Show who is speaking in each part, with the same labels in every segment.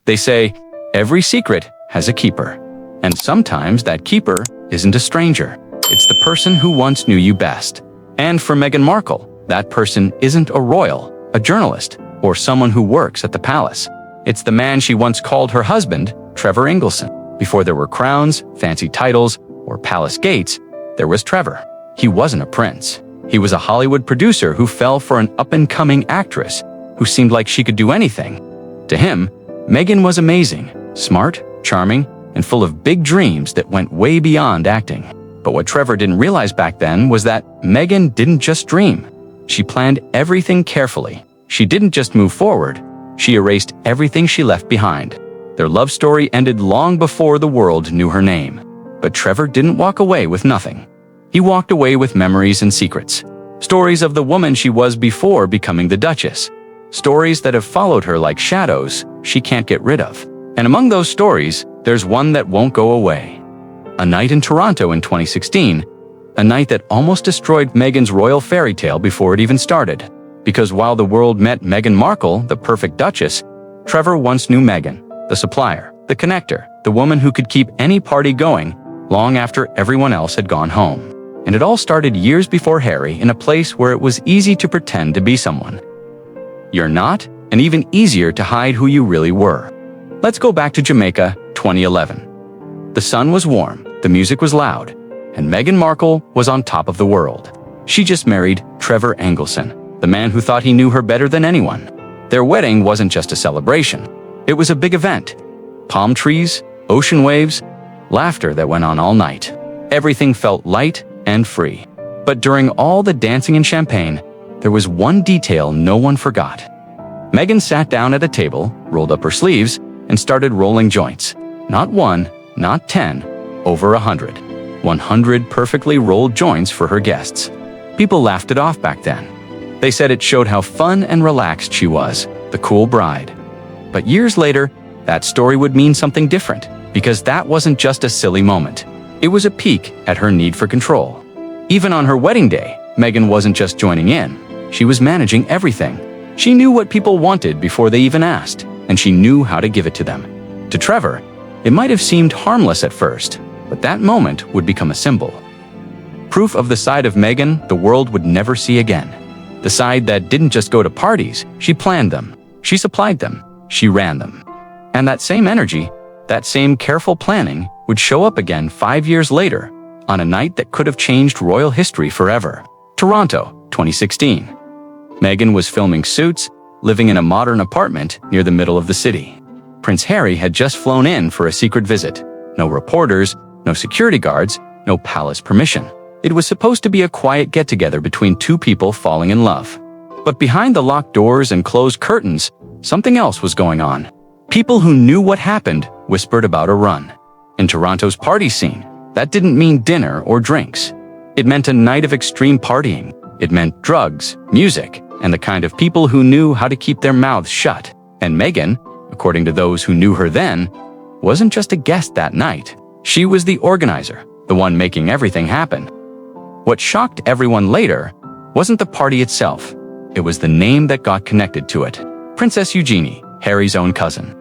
Speaker 1: They say, every secret has a keeper. And sometimes that keeper isn't a stranger. It's the person who once knew you best. And for Meghan Markle, that person isn't a royal, a journalist, or someone who works at the palace. It's the man she once called her husband, Trevor Engelson. Before there were crowns, fancy titles, or palace gates, there was Trevor. He wasn't a prince. He was a Hollywood producer who fell for an up-and-coming actress who seemed like she could do anything. To him, Meghan was amazing, smart, charming, and full of big dreams that went way beyond acting. But what Trevor didn't realize back then was that Meghan didn't just dream. She planned everything carefully. She didn't just move forward. She erased everything she left behind. Their love story ended long before the world knew her name. But Trevor didn't walk away with nothing. He walked away with memories and secrets. Stories of the woman she was before becoming the Duchess. Stories that have followed her like shadows she can't get rid of. And among those stories, there's one that won't go away. A night in Toronto in 2016, a night that almost destroyed Meghan's royal fairy tale before it even started. Because while the world met Meghan Markle, the perfect Duchess, Trevor once knew Meghan, the supplier, the connector, the woman who could keep any party going long after everyone else had gone home. And it all started years before Harry in a place where it was easy to pretend to be someone you're not, and even easier to hide who you really were. Let's go back to Jamaica, 2011. The sun was warm, the music was loud, and Meghan Markle was on top of the world. She just married Trevor Engelson, the man who thought he knew her better than anyone. Their wedding wasn't just a celebration. It was a big event. Palm trees, ocean waves, laughter that went on all night. Everything felt light and free. But during all the dancing and champagne, there was one detail no one forgot. Meghan sat down at a table, rolled up her sleeves, and started rolling joints. Not one, not 10, over 100. 100 perfectly rolled joints for her guests. People laughed it off back then. They said it showed how fun and relaxed she was, the cool bride. But years later, that story would mean something different, because that wasn't just a silly moment. It was a peek at her need for control. Even on her wedding day, Meghan wasn't just joining in. She was managing everything. She knew what people wanted before they even asked, and she knew how to give it to them. To Trevor, it might have seemed harmless at first, but that moment would become a symbol. Proof of the side of Meghan the world would never see again. The side that didn't just go to parties, she planned them, she supplied them, she ran them. And that same energy, that same careful planning, would show up again 5 years later, on a night that could have changed royal history forever. Toronto, 2016. Meghan was filming Suits, living in a modern apartment near the middle of the city. Prince Harry had just flown in for a secret visit. No reporters, no security guards, no palace permission. It was supposed to be a quiet get-together between two people falling in love. But behind the locked doors and closed curtains, something else was going on. People who knew what happened whispered about a run. In Toronto's party scene, that didn't mean dinner or drinks. It meant a night of extreme partying. It meant drugs, music, and the kind of people who knew how to keep their mouths shut. And Meghan, according to those who knew her then, wasn't just a guest that night. She was the organizer, the one making everything happen. What shocked everyone later wasn't the party itself. It was the name that got connected to it. Princess Eugenie, Harry's own cousin.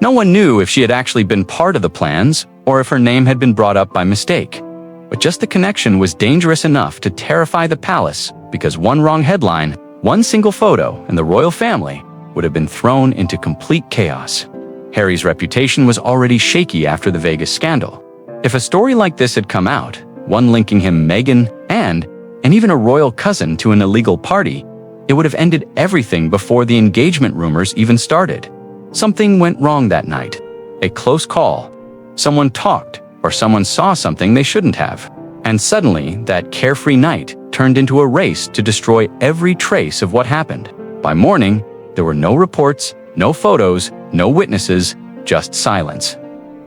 Speaker 1: No one knew if she had actually been part of the plans or if her name had been brought up by mistake. But just the connection was dangerous enough to terrify the palace because one wrong headline, one single photo, and the royal family would have been thrown into complete chaos. Harry's reputation was already shaky after the Vegas scandal. If a story like this had come out, one linking him Meghan and even a royal cousin to an illegal party, it would have ended everything before the engagement rumors even started. Something went wrong that night. A close call. Someone talked, or someone saw something they shouldn't have. And suddenly, that carefree night turned into a race to destroy every trace of what happened. By morning, there were no reports, no photos, no witnesses, just silence.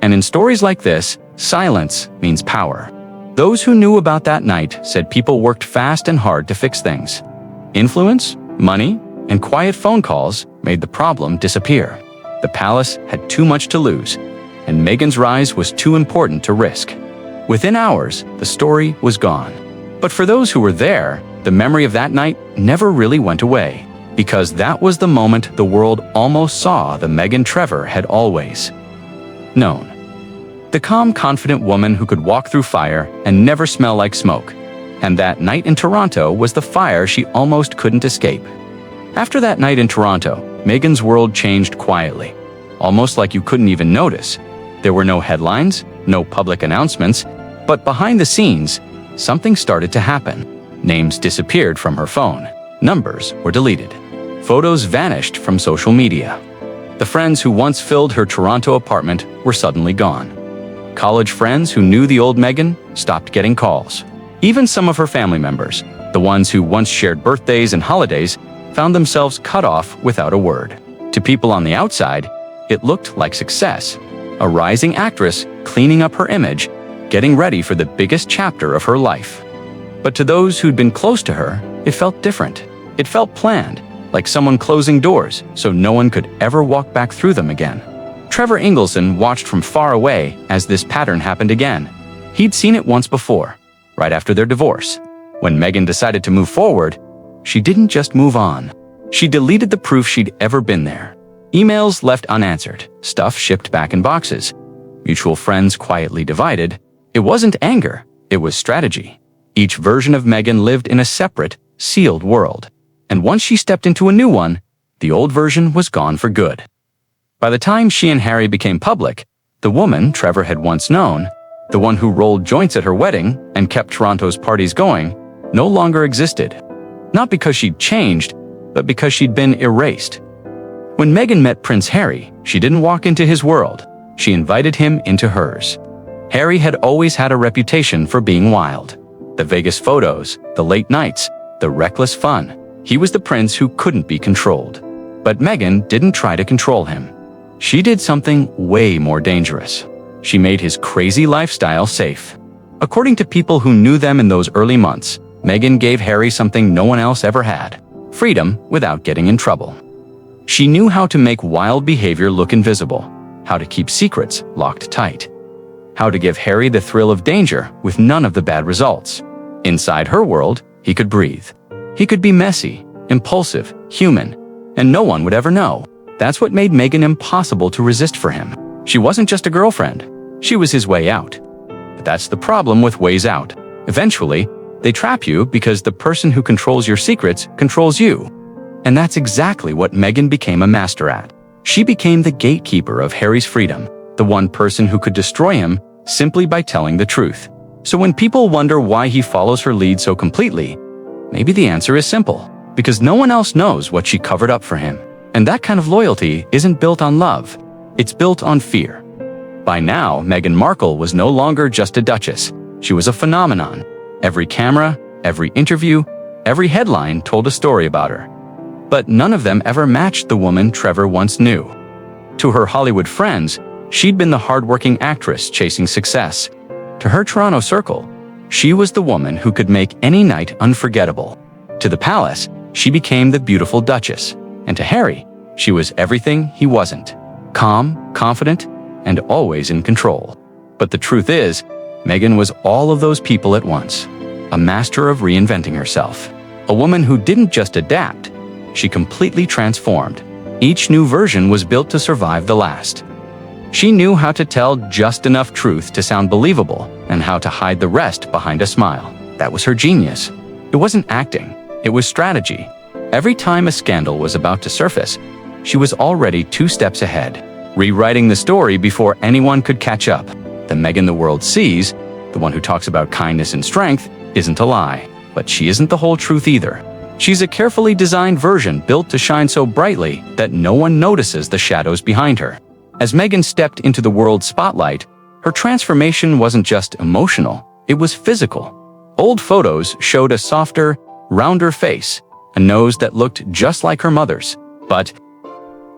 Speaker 1: And in stories like this, silence means power. Those who knew about that night said people worked fast and hard to fix things. Influence, money, and quiet phone calls made the problem disappear. The palace had too much to lose, and Meghan's rise was too important to risk. Within hours, the story was gone. But for those who were there, the memory of that night never really went away. because that was the moment the world almost saw the Meghan Trevor had always known. The calm, confident woman who could walk through fire and never smell like smoke. And that night in Toronto was the fire she almost couldn't escape. After that night in Toronto, Meghan's world changed quietly, almost like you couldn't even notice. There were no headlines, no public announcements, but behind the scenes, something started to happen. Names disappeared from her phone. Numbers were deleted. Photos vanished from social media. The friends who once filled her Toronto apartment were suddenly gone. College friends who knew the old Meghan stopped getting calls. Even some of her family members, the ones who once shared birthdays and holidays, found themselves cut off without a word. To people on the outside, it looked like success. A rising actress cleaning up her image, getting ready for the biggest chapter of her life. But to those who'd been close to her, it felt different. It felt planned, like someone closing doors so no one could ever walk back through them again. Trevor Engelson watched from far away as this pattern happened again. He'd seen it once before, right after their divorce. When Meghan decided to move forward, she didn't just move on. She deleted the proof she'd ever been there. Emails left unanswered, stuff shipped back in boxes, mutual friends quietly divided. It wasn't anger, it was strategy. Each version of Meghan lived in a separate, sealed world. And once she stepped into a new one, the old version was gone for good. By the time she and Harry became public, the woman Trevor had once known, the one who rolled joints at her wedding and kept Toronto's parties going, no longer existed. Not because she'd changed, but because she'd been erased. When Meghan met Prince Harry, she didn't walk into his world. She invited him into hers. Harry had always had a reputation for being wild. The Vegas photos, the late nights, the reckless fun. He was the prince who couldn't be controlled. But Meghan didn't try to control him. She did something way more dangerous. She made his crazy lifestyle safe. According to people who knew them in those early months, Meghan gave Harry something no one else ever had: freedom without getting in trouble. She knew how to make wild behavior look invisible, how to keep secrets locked tight, how to give Harry the thrill of danger with none of the bad results. Inside her world, he could breathe. He could be messy, impulsive, human, and no one would ever know. That's what made Meghan impossible to resist for him. She wasn't just a girlfriend. She was his way out. But that's the problem with ways out. Eventually, they trap you because the person who controls your secrets controls you. And that's exactly what Meghan became a master at. She became the gatekeeper of Harry's freedom, the one person who could destroy him simply by telling the truth. So when people wonder why he follows her lead so completely, maybe the answer is simple: because no one else knows what she covered up for him. And that kind of loyalty isn't built on love, it's built on fear. By now, Meghan Markle was no longer just a duchess. She was a phenomenon. Every camera, every interview, every headline told a story about her. But none of them ever matched the woman Trevor once knew. To her Hollywood friends, she'd been the hardworking actress chasing success. To her Toronto circle, she was the woman who could make any night unforgettable. To the palace, she became the beautiful duchess. And to Harry, she was everything he wasn't: calm, confident, and always in control. But the truth is, Meghan was all of those people at once. A master of reinventing herself. A woman who didn't just adapt, she completely transformed. Each new version was built to survive the last. She knew how to tell just enough truth to sound believable and how to hide the rest behind a smile. That was her genius. It wasn't acting, it was strategy. Every time a scandal was about to surface, she was already 2 steps ahead, rewriting the story before anyone could catch up. The Meghan the world sees, the one who talks about kindness and strength, isn't a lie. But she isn't the whole truth either. She's a carefully designed version built to shine so brightly that no one notices the shadows behind her. As Meghan stepped into the world's spotlight, her transformation wasn't just emotional, it was physical. Old photos showed a softer, rounder face, a nose that looked just like her mother's. But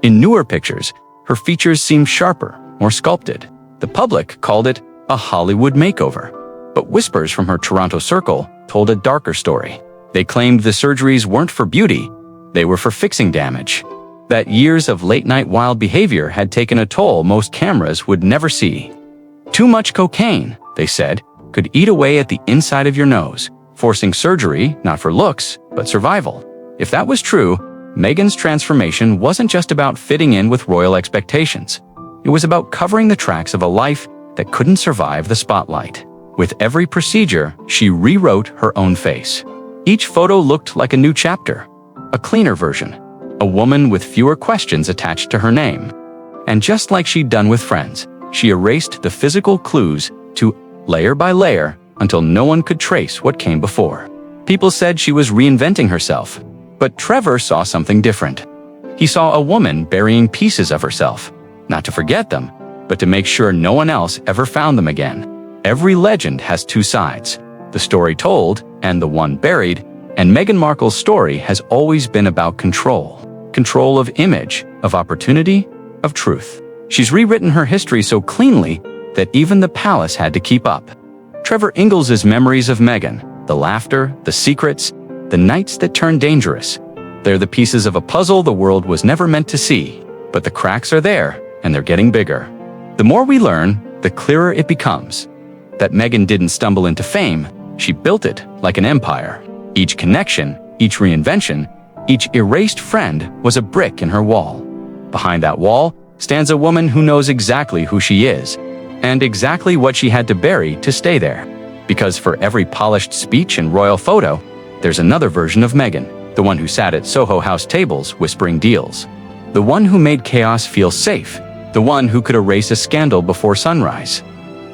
Speaker 1: in newer pictures, her features seemed sharper, more sculpted. The public called it a Hollywood makeover. But whispers from her Toronto circle told a darker story. They claimed the surgeries weren't for beauty, they were for fixing damage. That years of late-night wild behavior had taken a toll most cameras would never see. Too much cocaine, they said, could eat away at the inside of your nose, forcing surgery not for looks, but survival. If that was true, Meghan's transformation wasn't just about fitting in with royal expectations. It was about covering the tracks of a life that couldn't survive the spotlight. With every procedure, she rewrote her own face. Each photo looked like a new chapter, a cleaner version, a woman with fewer questions attached to her name. And just like she'd done with Friends, she erased the physical clues to layer by layer until no one could trace what came before. People said she was reinventing herself, but Trevor saw something different. He saw a woman burying pieces of herself, not to forget them, but to make sure no one else ever found them again. Every legend has two sides, the story told and the one buried, and Meghan Markle's story has always been about control. Control of image, of opportunity, of truth. She's rewritten her history so cleanly that even the palace had to keep up. Trevor Engelson's memories of Meghan, the laughter, the secrets, the nights that turned dangerous. They're the pieces of a puzzle the world was never meant to see, but the cracks are there, and they're getting bigger. The more we learn, the clearer it becomes. That Meghan didn't stumble into fame, she built it like an empire. Each connection, each reinvention, each erased friend was a brick in her wall. Behind that wall stands a woman who knows exactly who she is, and exactly what she had to bury to stay there. Because for every polished speech and royal photo, there's another version of Meghan, the one who sat at Soho House tables whispering deals. The one who made chaos feel safe, the one who could erase a scandal before sunrise.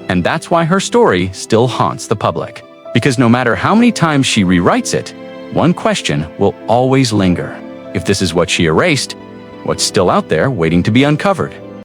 Speaker 1: And that's why her story still haunts the public. Because no matter how many times she rewrites it, one question will always linger. If this is what she erased, what's still out there waiting to be uncovered?